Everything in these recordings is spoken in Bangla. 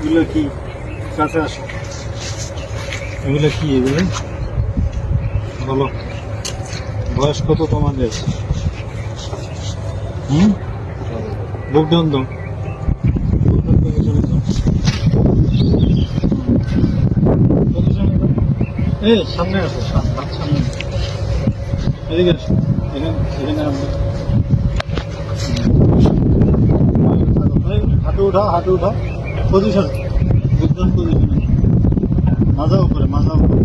এগুলো কি কাছে আসো, এগুলো কি? এগুলো বলো, বয়স কত তোমাদের? বুক ডাউন দাও, এই সামনে আসো, সামনে এদিকে আসো, এখানে হাঁটু উঠাও, হাঁটু উঠাও, পজিশন, বুকডাউন পজিশনে, মাজা উপরে, মাজা উপরে।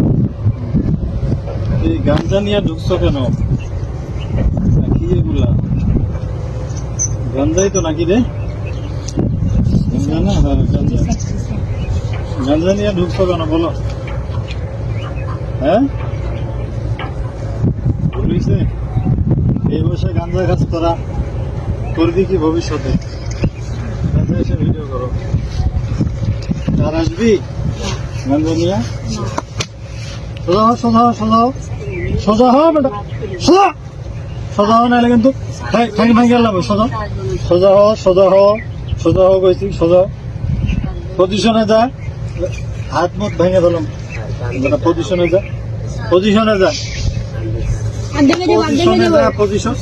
এই গাঞ্জা নিয়ে ঢুকছো কেন? কি এগুলা? গাঞ্জাই তো নাকি রে? গাঞ্জা না? হ্যাঁ গাঞ্জা। গাঞ্জা নিয়ে ঢুকছো কেন বলো? হ্যাঁ, বলিছে এই বয়সে গাঞ্জা কাজ করা করবি কি ভবিষ্যতে? গাঞ্জা এসে ভিডিও করো, আর আসবি গাঞ্জা নিয়ে? সোজা হও, সোজা হও, সোজা হও, সোজা হও বেটা, সোজা, সোজা হও, নাহলে কিন্তু ঠ্যাং ভাঙিয়ে লাভ। সোজা, সোজা হও, সোজা হও, সোজা হও কইছি, সোজা পজিশনে যা, হাত মুখ ভেঙে দিলাম, পজিশনে যা, পজিশনে যা, পজিশনে যা, পজিশন,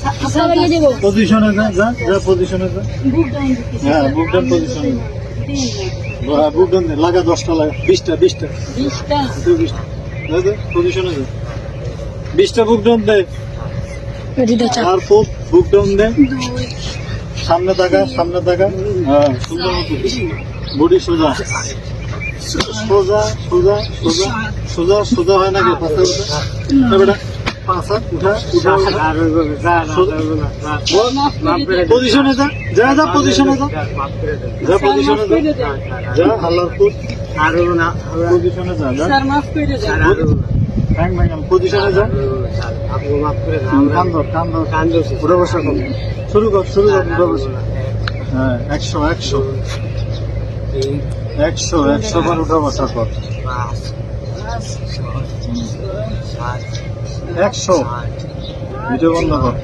পজিশনে যা, যা যা পজিশনে যা। হ্যাঁ বুক ডাউন পজিশনে, বুক ডাউন লাগা, 10টা লাগা, 20টা, 20টা, 20টা পজিশনে যা, 20টা বুক ডাউন দে, আর খুব বুক ডাউন দে, সামনে তাকা, সামনে তাকা। হ্যাঁ সুন্দর মতো বডি সোজা, সোজা সোজা সোজা সোজা সোজা হয় নাকি? পাতা উঠা বেটা, পাঁচা উঠা উঠা, পজিশনে যা, যা যা পজিশনে যা, যা পজিশনে যা, যা হাল্লার ফুট, পজিশনে যা, যা পজিশনে যা, কান্দর কান্দর কান্দর, উঠে বসা কর, শুরু কর, শুরু কর, উঠে বসা। হ্যাঁ 100 100 100 100 বার উঠা বসা কর, 100। ভিডিও বন্ধ কর।